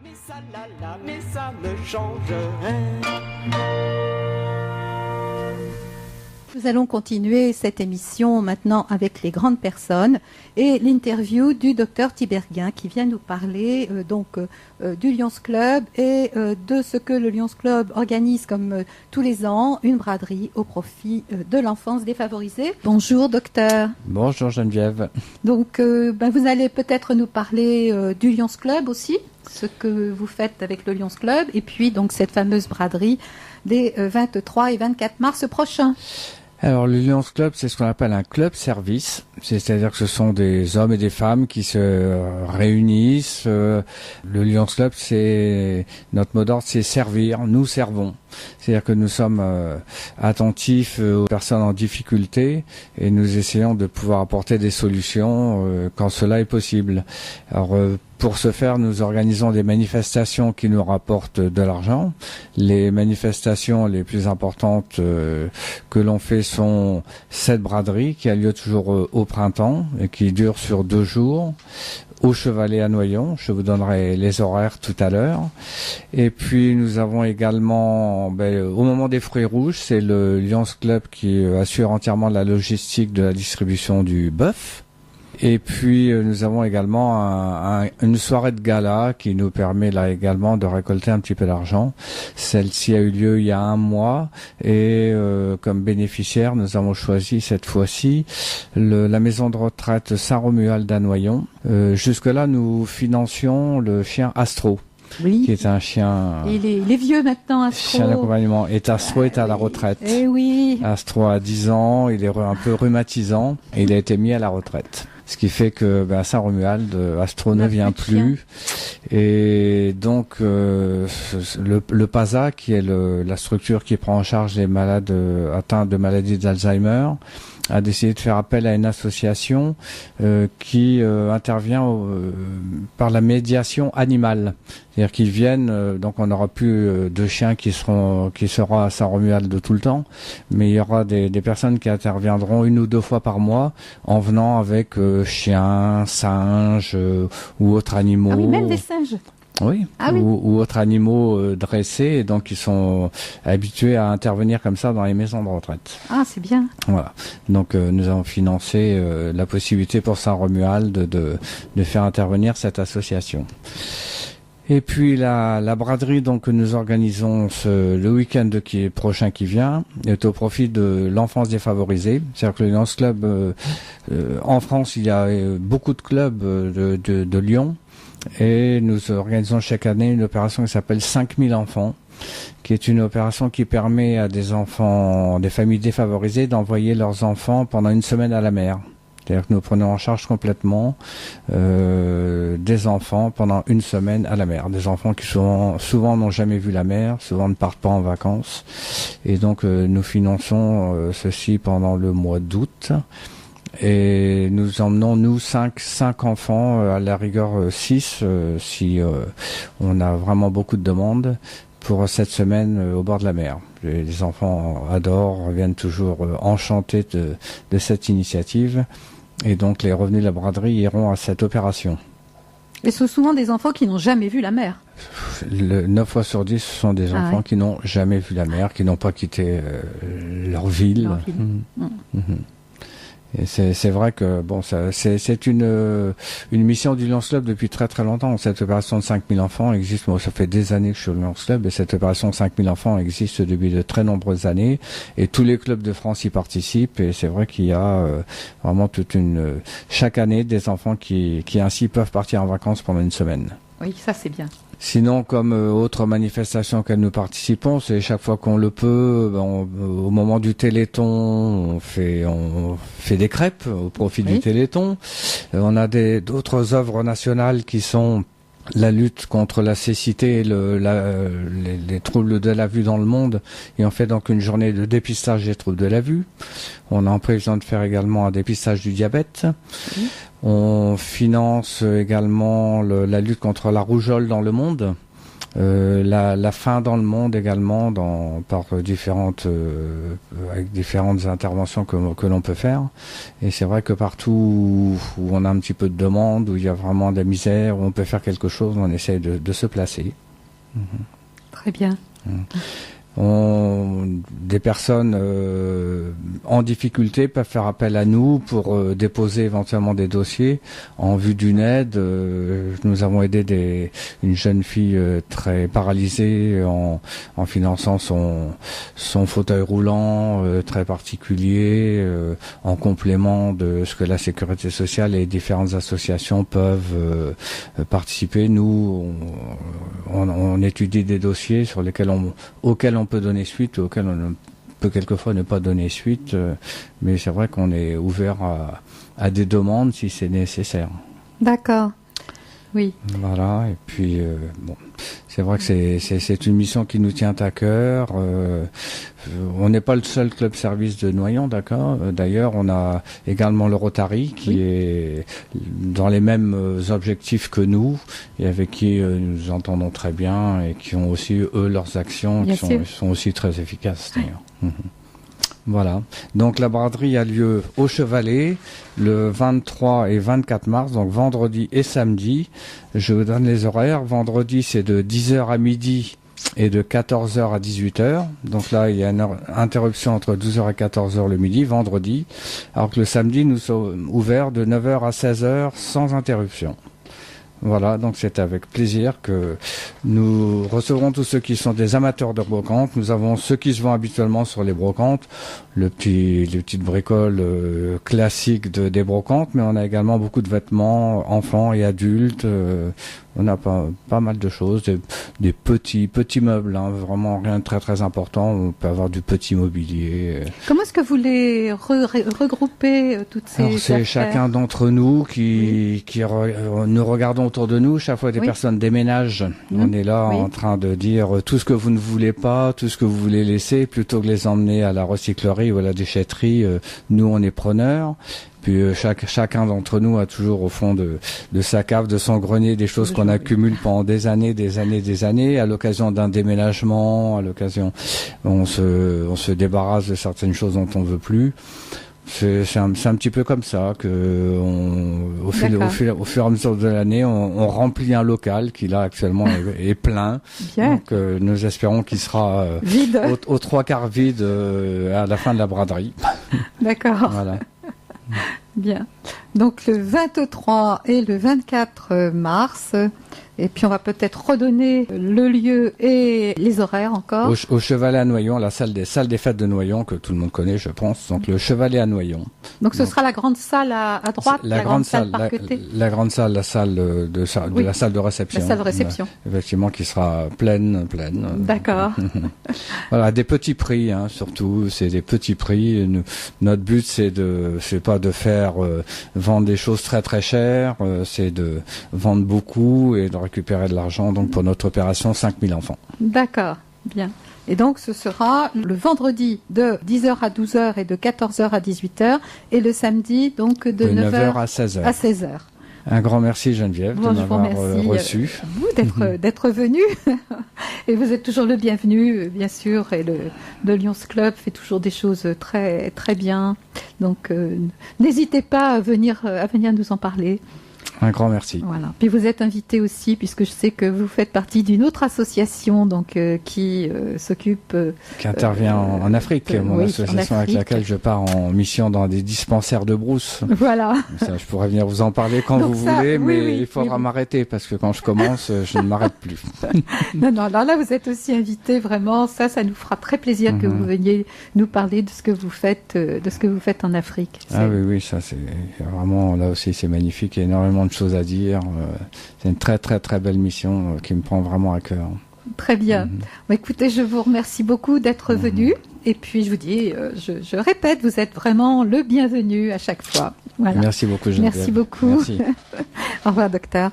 Mais ça là, mais ça me change rien. Nous allons continuer cette émission maintenant avec les grandes personnes et l'interview du docteur Tiberghien qui vient nous parler du Lions Club et de ce que le Lions Club organise comme tous les ans, une braderie au profit de l'enfance défavorisée. Bonjour docteur. Bonjour Geneviève. Donc vous allez peut-être nous parler du Lions Club aussi, ce que vous faites avec le Lions Club et puis donc cette fameuse braderie des 23 et 24 mars prochains. Alors le Lions Club, c'est ce qu'on appelle un club service, c'est-à-dire que ce sont des hommes et des femmes qui se réunissent. Le Lions Club, c'est notre mot d'ordre, c'est servir, nous servons. C'est-à-dire que nous sommes attentifs aux personnes en difficulté et nous essayons de pouvoir apporter des solutions quand cela est possible. Alors pour ce faire, nous organisons des manifestations qui nous rapportent de l'argent. Les manifestations les plus importantes que l'on fait sont cette braderie qui a lieu toujours au printemps et qui dure sur 2 jours. Au Chevalet à Noyon, je vous donnerai les horaires tout à l'heure. Et puis nous avons également, au moment des fruits rouges, c'est le Lions Club qui assure entièrement la logistique de la distribution du bœuf. Et puis nous avons également une soirée de gala qui nous permet là également de récolter un petit peu d'argent. Celle-ci a eu lieu il y a 1 mois et comme bénéficiaire nous avons choisi cette fois-ci la maison de retraite Saint-Romuald à Noyon. Jusque-là nous financions le chien Astro. Oui. Qui est un chien. Il est vieux maintenant, Astro. Chien d'accompagnement. Et Astro est à la retraite. Eh oui. Astro a 10 ans, il est un peu rhumatisant et il a été mis à la retraite. Ce qui fait que Saint-Romuald, Astro ne vient plus. Et donc le PASA, qui est la structure qui prend en charge les malades atteints de maladies d'Alzheimer, a décidé de faire appel à une association qui intervient par la médiation animale. C'est-à-dire qu'ils viennent, donc on n'aura plus de chiens qui seront à Saint-Romuald de tout le temps, mais il y aura des personnes qui interviendront 1 ou 2 fois par mois en venant avec chiens, singes ou autres animaux. Ah oui, même des singes. Oui, ou autres animaux dressés, et donc ils sont habitués à intervenir comme ça dans les maisons de retraite. Ah, c'est bien. Voilà. Donc nous avons financé la possibilité pour Saint-Romuald de faire intervenir cette association. Et puis la braderie donc que nous organisons le week-end prochain qui vient est au profit de l'enfance défavorisée. C'est-à-dire que le Lions Club en France, il y a beaucoup de clubs de Lyon. Et nous organisons chaque année une opération qui s'appelle 5000 enfants, qui est une opération qui permet à des familles défavorisées d'envoyer leurs enfants pendant 1 semaine à la mer. C'est-à-dire que nous prenons en charge complètement des enfants pendant 1 semaine à la mer. Des enfants qui souvent n'ont jamais vu la mer, souvent ne partent pas en vacances. Et donc nous finançons ceci pendant le mois d'août. Et nous emmenons, nous, 5 enfants, à la rigueur 6, si on a vraiment beaucoup de demandes, pour cette semaine au bord de la mer. Les enfants adorent, reviennent toujours enchantés de cette initiative. Et donc les revenus de la braderie iront à cette opération. Et ce sont souvent des enfants qui n'ont jamais vu la mer. 9 fois sur 10, ce sont des enfants qui n'ont jamais vu la mer, qui n'ont pas quitté leur ville. Et c'est vrai que c'est une mission du Lions Club depuis très très longtemps. Cette opération de 5000 enfants existe. Moi, ça fait des années que je suis au Lions Club et cette opération de 5000 enfants existe depuis de très nombreuses années. Et tous les clubs de France y participent. Et c'est vrai qu'il y a vraiment chaque année des enfants qui ainsi peuvent partir en vacances pendant 1 semaine. Oui, ça c'est bien. Sinon, comme autre manifestation auxquelles nous participons, c'est chaque fois qu'on le peut, au moment du Téléthon, on fait des crêpes au profit du Téléthon. On a d'autres œuvres nationales qui sont la lutte contre la cécité et les troubles de la vue dans le monde, et on fait donc une journée de dépistage des troubles de la vue. On a en prévision de faire également un dépistage du diabète. On finance également la lutte contre la rougeole dans le monde. la faim dans le monde également, par avec différentes interventions que l'on peut faire. Et c'est vrai que partout où on a un petit peu de demande, où il y a vraiment de la misère, où on peut faire quelque chose, on essaie de se placer. Très bien. Des personnes en difficulté peuvent faire appel à nous pour déposer éventuellement des dossiers en vue d'une aide. Nous avons aidé une jeune fille très paralysée en finançant son fauteuil roulant très particulier en complément de ce que la sécurité sociale et différentes associations peuvent participer. Nous, on étudie des dossiers auxquels on peut donner suite, auxquels on peut quelquefois ne pas donner suite, mais c'est vrai qu'on est ouvert à des demandes si c'est nécessaire. D'accord. Oui. Voilà, et puis c'est vrai que c'est une mission qui nous tient à cœur. On n'est pas le seul club service de Noyon, d'accord. D'ailleurs, on a également le Rotary qui est dans les mêmes objectifs que nous et avec qui nous entendons très bien et qui ont aussi eux leurs actions qui sont aussi très efficaces d'ailleurs. Voilà. Donc la braderie a lieu au Chevalet le 23 et 24 mars, donc vendredi et samedi. Je vous donne les horaires. Vendredi, c'est de 10h à midi et de 14h à 18h. Donc là, il y a une interruption entre 12h et 14h le midi, vendredi. Alors que le samedi, nous sommes ouverts de 9h à 16h sans interruption. Voilà, donc c'est avec plaisir que nous recevrons tous ceux qui sont des amateurs de brocante. Nous avons ceux qui se vendent habituellement sur les brocantes, les petites bricoles classiques des brocantes, mais on a également beaucoup de vêtements enfants et adultes. On a pas mal de choses, des petits meubles, hein, vraiment rien de très très important. On peut avoir du petit mobilier. Comment est-ce que vous les regroupez toutes ces Alors, c'est affaires? chacun d'entre nous qui nous regardons autour de nous. Chaque fois des personnes déménagent, on est là en train de dire tout ce que vous ne voulez pas, tout ce que vous voulez laisser, plutôt que les emmener à la recyclerie ou à la déchetterie. Nous, on est preneurs. Puis chacun d'entre nous a toujours au fond de sa cave, de son grenier, des choses qu'on accumule pendant des années. À l'occasion d'un déménagement, on se débarrasse de certaines choses dont on veut plus. C'est un petit peu comme ça que au fur et à mesure de l'année, on remplit un local qui là actuellement est plein. Bien. Donc nous espérons qu'il sera vide. aux trois quarts vide à la fin de la braderie. D'accord. Voilà. Bien. Donc le 23 et le 24 mars, et puis on va peut-être redonner le lieu et les horaires encore. Au Chevalet à Noyon, la salle des fêtes de Noyon que tout le monde connaît, je pense. Donc le Chevalet à Noyon. Donc ce sera la grande salle à droite, la grande salle parquetée. la grande salle, la salle de la salle de réception. La salle de réception. Effectivement, qui sera pleine. D'accord. Voilà, des petits prix, hein, surtout. C'est des petits prix. Notre but, c'est pas de faire vendre des choses très très chères, c'est de vendre beaucoup et de récupérer de l'argent. Donc pour notre opération, 5000 enfants. D'accord, bien. Et donc ce sera le vendredi de 10h à 12h et de 14h à 18h et le samedi donc de 9h à 16h. À 16h. Un grand merci Geneviève de m'avoir reçu. Vous d'être venu. Et vous êtes toujours le bienvenu, bien sûr. Et le Lions Club fait toujours des choses très très bien. Donc n'hésitez pas à venir nous en parler. Un grand merci. Voilà. Puis vous êtes invité aussi, puisque je sais que vous faites partie d'une autre association donc qui s'occupe... qui intervient en Afrique, mon association avec laquelle je pars en mission dans des dispensaires de brousse. Voilà. Ça, je pourrais venir vous en parler quand vous voulez, mais il faudra m'arrêter, parce que quand je commence, je ne m'arrête plus. Non, alors là, vous êtes aussi invité, vraiment. Ça nous fera très plaisir que vous veniez nous parler de ce que vous faites, en Afrique. Ah oui, ça c'est vraiment, là aussi c'est magnifique, il y a énormément de choses à dire. C'est une très très très belle mission qui me prend vraiment à cœur. Très bien. Bon, écoutez, je vous remercie beaucoup d'être venu. Et puis je vous dis, je répète, vous êtes vraiment le bienvenu à chaque fois. Voilà. Merci beaucoup Geneviève. Merci beaucoup. Merci. Au revoir docteur.